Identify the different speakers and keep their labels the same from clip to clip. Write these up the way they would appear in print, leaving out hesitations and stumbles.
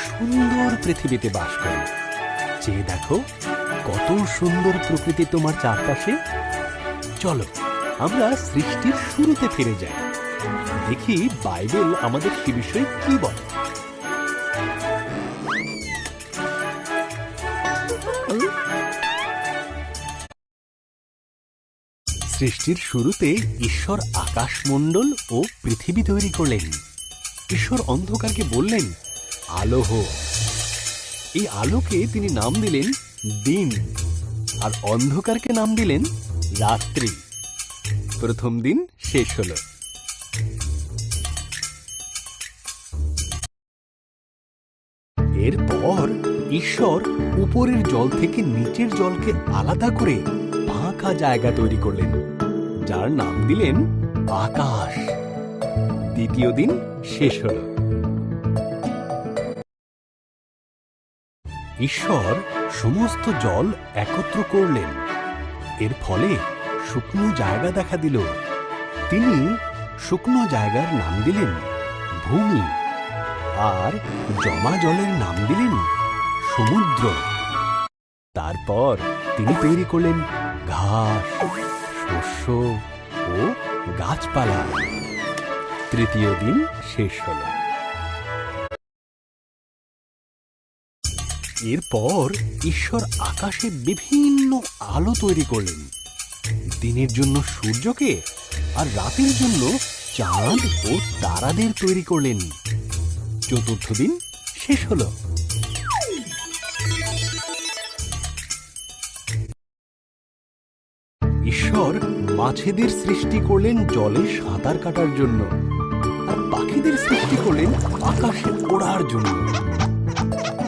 Speaker 1: সুন্দর পৃথিবীতে বাস করে। চেয়ে দেখো কত সুন্দর প্রকৃতি তোমার চারপাশে। চলো আমরা সৃষ্টির শুরুতে ফিরে যাই, দেখি বাইবেল আমাদের সে বিষয়ে কি বলে। সৃষ্টির শুরুতে ঈশ্বর আকাশমণ্ডল ও পৃথিবী তৈরি করলেন। ঈশ্বর অন্ধকারকে বললেন, আলো হোক। এই আলোকে তিনি নাম দিলেন দিন, আর অন্ধকারকে নাম দিলেন রাত্রি। প্রথম দিন শেষ হল। এরপর ঈশ্বর উপরের জল থেকে নিচের জলকে আলাদা করে ফাঁকা জায়গা তৈরি করলেন, যার নাম দিলেন আকাশ। দ্বিতীয় দিন শেষ হল। ঈশ্বর সমস্ত জল একত্র করলেন, এর ফলে শুকনো জায়গা দেখা দিল। তিনি শুকনো জায়গার নাম দিলেন ভূমি, আর জমা জলের নাম দিলেন সমুদ্র। তারপর তিনি তৈরি করলেন ঘাস, শস্য ও গাছপালা। তৃতীয় দিন শেষ হল। এরপর ঈশ্বর আকাশে বিভিন্ন আলো তৈরি করলেন, দিনের জন্য সূর্যকে আর রাতের জন্য চাঁদ ও তারাদের তৈরি করলেন। চতুর্থ দিন শেষ হল। ঈশ্বর মাছেদের সৃষ্টি করলেন জলে সাঁতার কাটার জন্য, আর পাখিদের সৃষ্টি করলেন আকাশে ওড়ার জন্য।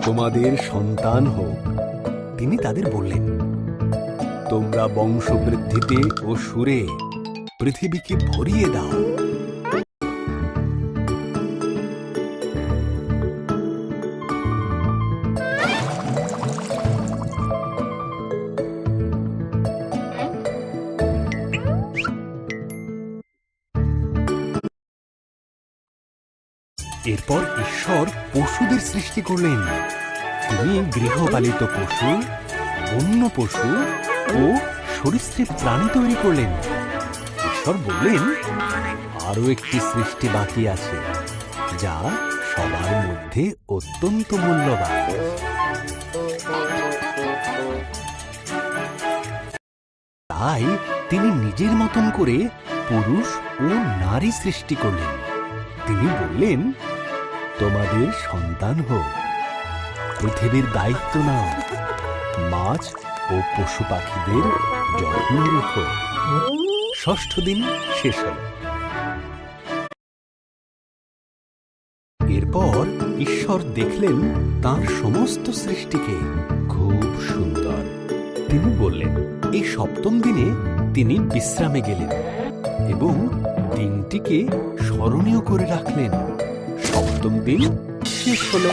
Speaker 1: তোমাদের সন্তান হোক, তিনি তাদের বললেন, তোমরা বংশবৃদ্ধিতে ও সুরে পৃথিবীকে ভরিয়ে দাও। এরপর ঈশ্বর পশুদের সৃষ্টি করলেন। তিনি গৃহপালিত পশু, বন্য পশু ও সরীসৃপ প্রাণী তৈরি করলেন। ঈশ্বর বললেন, আরো একটি সৃষ্টি বাকি আছে, যা সবার মধ্যে অত্যন্ত মূল্যবান। তাই তিনি নিজের মতন করে পুরুষ ও নারী সৃষ্টি করলেন। তিনি বললেন, তোমাদের সন্তান হোক, পৃথিবীর দায়িত্ব নাও, মাছ ও পশু পাখিদের যত্ন রেখো। ষষ্ঠ দিন শেষ হল। এরপর ঈশ্বর দেখলেন তাঁর সমস্ত সৃষ্টিকে খুব সুন্দর। তিনি বললেন, এই সপ্তম দিনে তিনি বিশ্রামে গেলেন এবং দিনটিকে স্মরণীয় করে রাখলেন। সপ্তম দিন শেষ হল।